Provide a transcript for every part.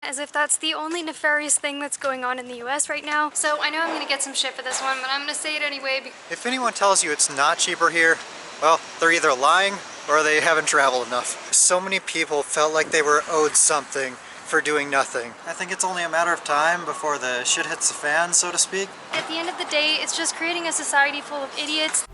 as if that's the only nefarious thing that's going on in the US right now. So I know I'm gonna get some shit for this one, but I'm gonna say it anyway. If anyone tells you it's not cheaper here, well, they're either lying or they haven't traveled enough. So many people felt like they were owed something for doing nothing. I think it's only a matter of time before the shit hits the fan, so to speak. At the end of the day, it's just creating a society full of idiots.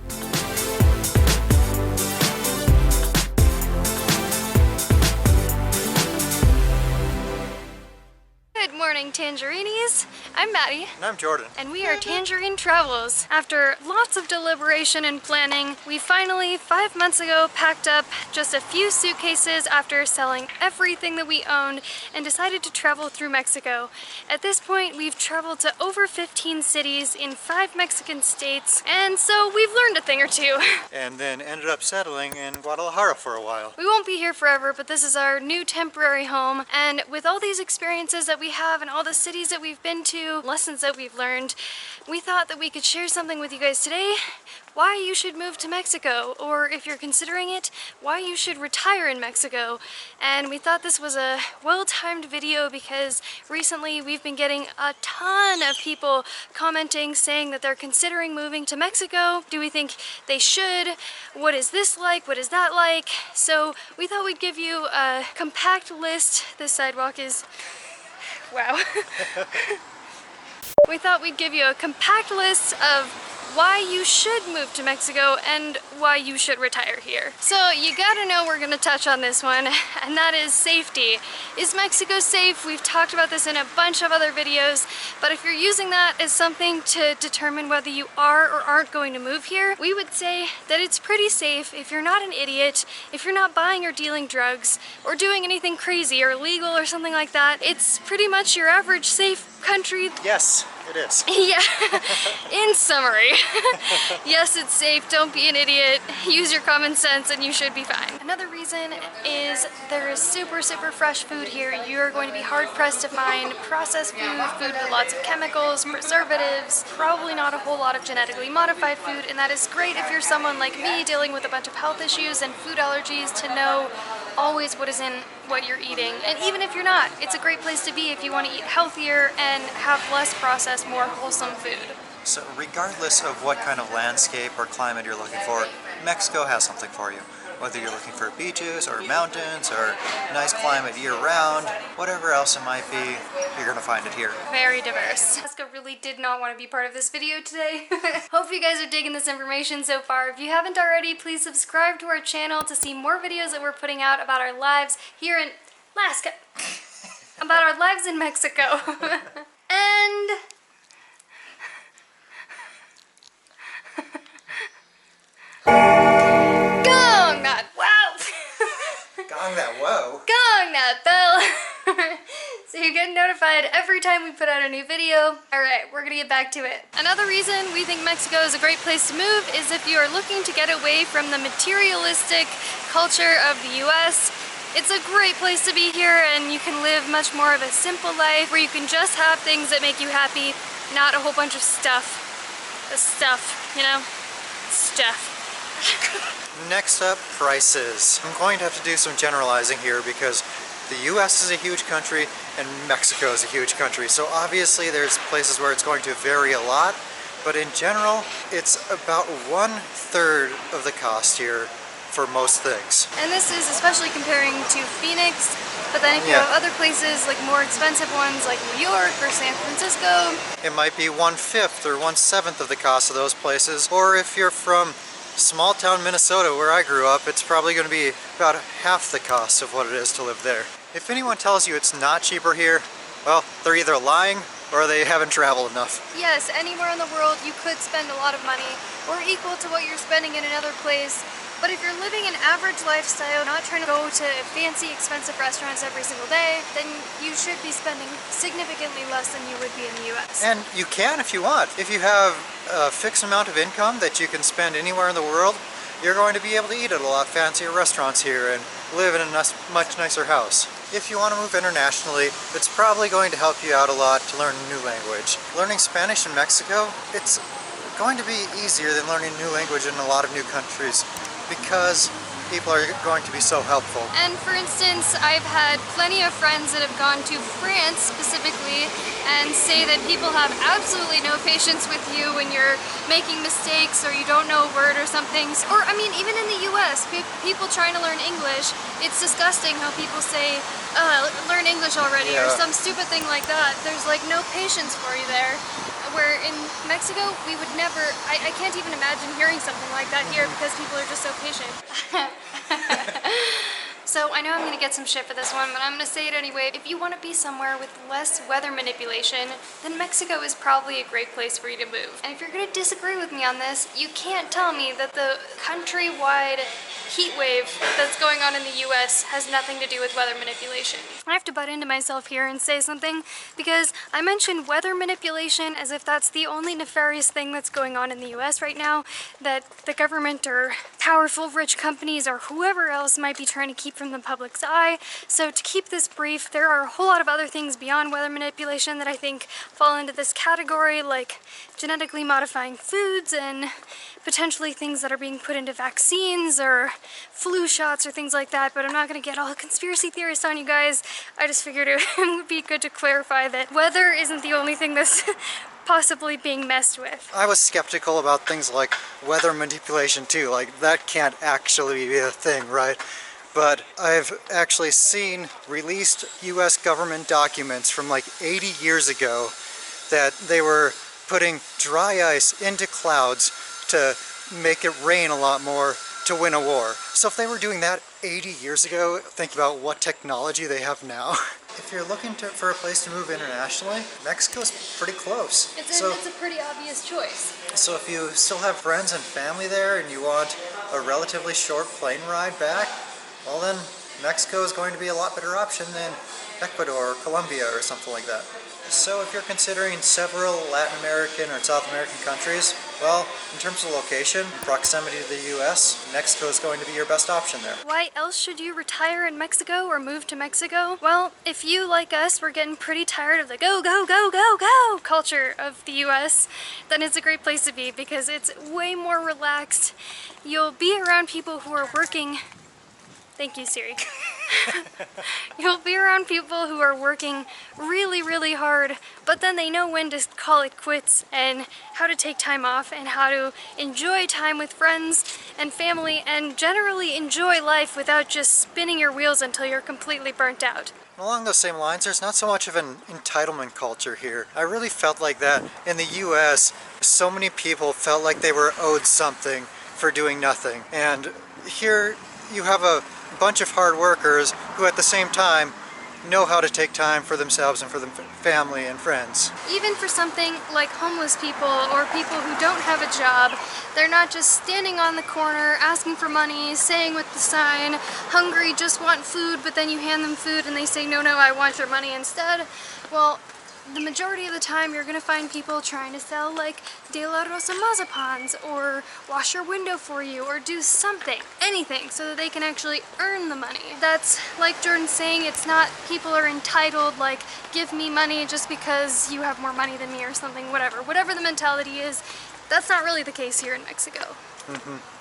Good morning, Tangerinis. I'm Maddie. And I'm Jordan. And we are Tangerine Travels. After lots of deliberation and planning, we finally, 5 months ago, packed up just a few suitcases after selling everything that we owned and decided to travel through Mexico. At this point, we've traveled to over 15 cities in 5 Mexican states, and so we've learned a thing or two. And then ended up settling in Guadalajara for a while. We won't be here forever, but this is our new temporary home, and with all these experiences that we have and all the cities that we've been to, lessons that we've learned, we thought that we could share something with you guys today. Why you should move to Mexico, or if you're considering it, why you should retire in Mexico. And we thought this was a well-timed video because recently we've been getting a ton of people commenting saying that they're considering moving to Mexico. Do we think they should? What is this like? What is that like? So we thought we'd give you a compact list. This sidewalk is... wow. We thought we'd give you a compact list of why you should move to Mexico and why you should retire here. So you gotta know we're gonna touch on this one, and that is safety. Is Mexico safe? We've talked about this in a bunch of other videos, but if you're using that as something to determine whether you are or aren't going to move here, we would say that it's pretty safe if you're not an idiot, if you're not buying or dealing drugs, or doing anything crazy or illegal or something like that. It's pretty much your average safe country. Yes, it is. Yeah, in summary. Yes, it's safe, don't be an idiot, use your common sense and you should be fine. Another reason is there is super fresh food here. You're going to be hard pressed to find processed food, food with lots of chemicals, preservatives, probably not a whole lot of genetically modified food, and that is great if you're someone like me dealing with a bunch of health issues and food allergies to know always what is in what you're eating. And even if you're not, it's a great place to be if you want to eat healthier and have less processed, more wholesome food. So regardless of what kind of landscape or climate you're looking for, Mexico has something for you. Whether you're looking for beaches or mountains or nice climate year-round, whatever else it might be, you're gonna find it here. Very diverse. Jessica really did not want to be part of this video today. Hope you guys are digging this information so far. If you haven't already, please subscribe to our channel to see more videos that we're putting out about our lives here in Alaska. About our lives in Mexico. And... gong that wow! Gong that whoa! Gong that bell! So you get notified every time we put out a new video. Alright, we're gonna get back to it. Another reason we think Mexico is a great place to move is if you are looking to get away from the materialistic culture of the US. It's a great place to be here, and you can live much more of a simple life where you can just have things that make you happy, not a whole bunch of stuff. The stuff, you know? Stuff. Next up, prices. I'm going to have to do some generalizing here because the US is a huge country and Mexico is a huge country. So obviously there's places where it's going to vary a lot, but in general, it's about 1/3 of the cost here for most things. And this is especially comparing to Phoenix, but then if you have other places like more expensive ones like New York or San Francisco, it might be 1/5 or 1/7 of the cost of those places. Or if you're from small town Minnesota where I grew up, it's probably going to be about half the cost of what it is to live there. If anyone tells you it's not cheaper here, well, they're either lying or they haven't traveled enough. Yes, anywhere in the world you could spend a lot of money or equal to what you're spending in another place. But if you're living an average lifestyle, not trying to go to fancy, expensive restaurants every single day, then you should be spending significantly less than you would be in the US. And you can if you want. If you have a fixed amount of income that you can spend anywhere in the world, you're going to be able to eat at a lot fancier restaurants here and live in a much nicer house. If you want to move internationally, it's probably going to help you out a lot to learn a new language. Learning Spanish in Mexico, it's going to be easier than learning a new language in a lot of new countries, because people are going to be so helpful. And for instance, I've had plenty of friends that have gone to France specifically and say that people have absolutely no patience with you when you're making mistakes or you don't know a word or something. Or I mean, even in the US, people trying to learn English, it's disgusting how people say, learn English already, or some stupid thing like that. There's like no patience for you there. Where in Mexico, we would never, I can't even imagine hearing something like that here because people are just so patient. So I know I'm gonna get some shit for this one, but I'm gonna say it anyway. If you wanna be somewhere with less weather manipulation, then Mexico is probably a great place for you to move. And if you're gonna disagree with me on this, you can't tell me that the countrywide heat wave that's going on in the US has nothing to do with weather manipulation. I have to butt into myself here and say something because I mentioned weather manipulation as if that's the only nefarious thing that's going on in the US right now, that the government or powerful rich companies or whoever else might be trying to keep from the public's eye. So to keep this brief, there are a whole lot of other things beyond weather manipulation that I think fall into this category, like genetically modifying foods and potentially things that are being put into vaccines or flu shots or things like that, but I'm not going to get all conspiracy theorists on you guys. I just figured it would be good to clarify that weather isn't the only thing that's possibly being messed with. I was skeptical about things like weather manipulation too, like that can't actually be a thing, right? But I've actually seen released US government documents from like 80 years ago that they were putting dry ice into clouds to make it rain a lot more to win a war. So if they were doing that 80 years ago, think about what technology they have now. If you're looking for a place to move internationally, Mexico's pretty close. It's a pretty obvious choice. So if you still have friends and family there and you want a relatively short plane ride back, well then Mexico is going to be a lot better option than Ecuador or Colombia or something like that. So if you're considering several Latin American or South American countries, well, in terms of location and proximity to the US, Mexico is going to be your best option there. Why else should you retire in Mexico or move to Mexico? Well, if you, like us, were getting pretty tired of the go, go, go, go, go culture of the US, then it's a great place to be because it's way more relaxed. You'll be around people who are working. Thank you, Siri. You'll be around people who are working really, really hard, but then they know when to call it quits and how to take time off and how to enjoy time with friends and family and generally enjoy life without just spinning your wheels until you're completely burnt out. Along those same lines, there's not so much of an entitlement culture here. I really felt like that in the US. So many people felt like they were owed something for doing nothing. And here you have a bunch of hard workers who at the same time know how to take time for themselves and for their family and friends. Even for something like homeless people or people who don't have a job, they're not just standing on the corner asking for money, saying with the sign, hungry, just want food, but then you hand them food and they say, no, no, I want your money instead. Well, the majority of the time you're gonna find people trying to sell like De La Rosa mazapans or wash your window for you or do something, anything, so that they can actually earn the money. That's like Jordan's saying, it's not people are entitled, like give me money just because you have more money than me or something, whatever the mentality is. That's not really the case here in Mexico,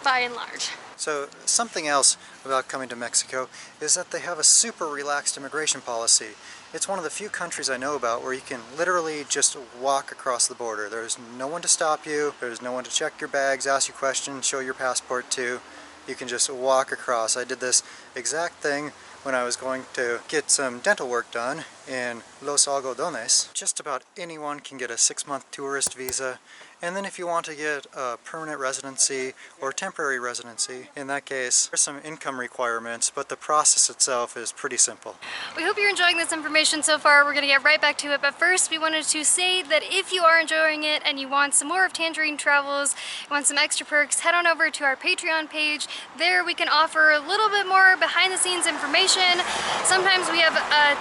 by and large. So something else about coming to Mexico is that they have a super relaxed immigration policy. It's one of the few countries I know about where you can literally just walk across the border. There's no one to stop you, there's no one to check your bags, ask you questions, show your passport to. You can just walk across. I did this exact thing when I was going to get some dental work done in Los Algodones. Just about anyone can get a 6-month tourist visa. And then if you want to get a permanent residency or temporary residency, in that case, there's some income requirements, but the process itself is pretty simple. We hope you're enjoying this information so far. We're going to get right back to it, but first we wanted to say that if you are enjoying it and you want some more of Tangerine Travels, you want some extra perks, head on over to our Patreon page. There we can offer a little bit more behind the scenes information. Sometimes we have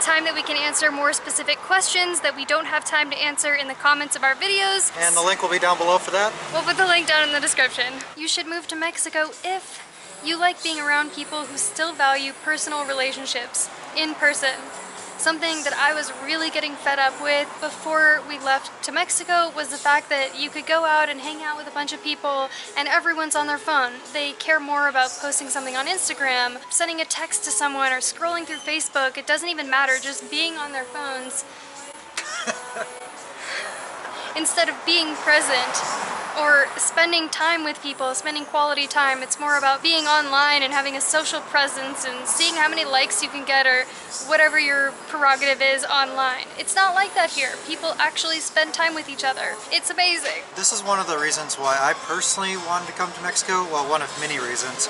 time that we can answer more specific questions that we don't have time to answer in the comments of our videos. And the link will be down below for that. We'll put the link down in the description. You should move to Mexico if you like being around people who still value personal relationships in person. Something that I was really getting fed up with before we left to Mexico was the fact that you could go out and hang out with a bunch of people and everyone's on their phone. They care more about posting something on Instagram, sending a text to someone, or scrolling through Facebook. It doesn't even matter, just being on their phones instead of being present or spending time with people, spending quality time. It's more about being online and having a social presence and seeing how many likes you can get or whatever your prerogative is online. It's not like that here. People actually spend time with each other. It's amazing. This is one of the reasons why I personally wanted to come to Mexico. Well, one of many reasons.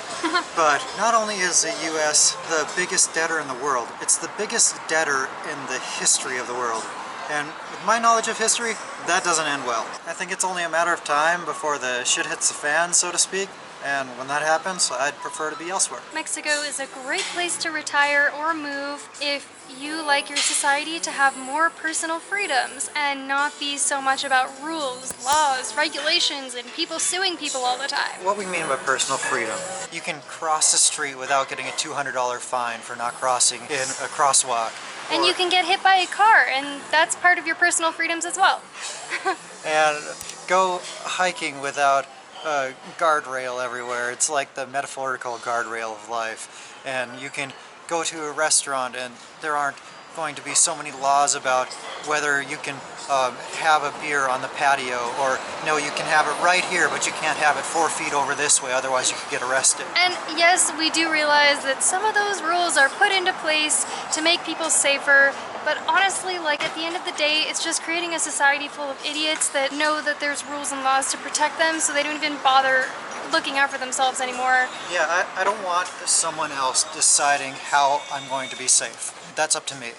But not only is the US the biggest debtor in the world, it's the biggest debtor in the history of the world. And with my knowledge of history, that doesn't end well. I think it's only a matter of time before the shit hits the fan, so to speak. And when that happens, I'd prefer to be elsewhere. Mexico is a great place to retire or move if you like your society to have more personal freedoms and not be so much about rules, laws, regulations, and people suing people all the time. What we mean by personal freedom, you can cross the street without getting a $200 fine for not crossing in a crosswalk. And you can get hit by a car, and that's part of your personal freedoms as well. And go hiking without a guardrail everywhere. It's like the metaphorical guardrail of life. And you can go to a restaurant and there aren't going to be so many laws about whether you can have a beer on the patio, or no, you can have it right here, but you can't have it 4 feet over this way, otherwise you could get arrested. And yes, we do realize that some of those rules are put into place to make people safer, but honestly, like, at the end of the day, it's just creating a society full of idiots that know that there's rules and laws to protect them, so they don't even bother looking out for themselves anymore. Yeah, I don't want someone else deciding how I'm going to be safe. That's up to me.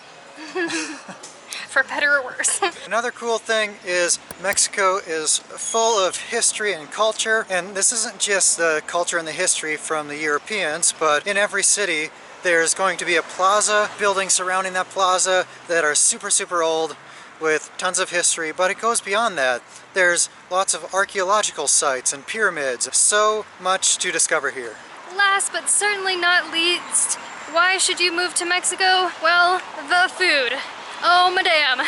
For better or worse. Another cool thing is Mexico is full of history and culture, and this isn't just the culture and the history from the Europeans, but in every city there's going to be a plaza, buildings surrounding that plaza that are super old with tons of history, but it goes beyond that. There's lots of archaeological sites and pyramids, so much to discover here. Last but certainly not least, why should you move to Mexico? Well, the food. Oh madam,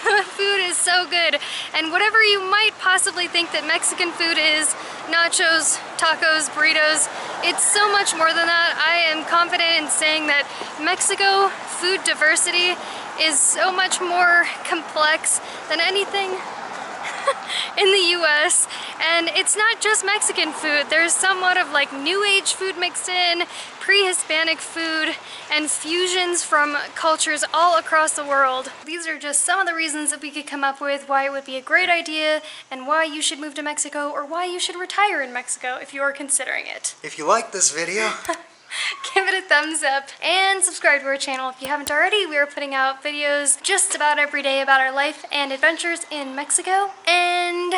the food is so good, and whatever you might possibly think that Mexican food is, nachos, tacos, burritos, it's so much more than that. I am confident in saying that Mexico food diversity is so much more complex than anything in the US, and it's not just Mexican food. There's somewhat of like New Age food mixed in, pre-Hispanic food, and fusions from cultures all across the world. These are just some of the reasons that we could come up with why it would be a great idea and why you should move to Mexico, or why you should retire in Mexico if you're considering it. If you like this video, give it a thumbs up and subscribe to our channel if you haven't already. We are putting out videos just about every day about our life and adventures in Mexico. And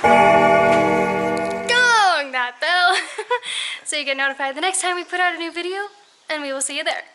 gong that bell so you get notified the next time we put out a new video, and we will see you there.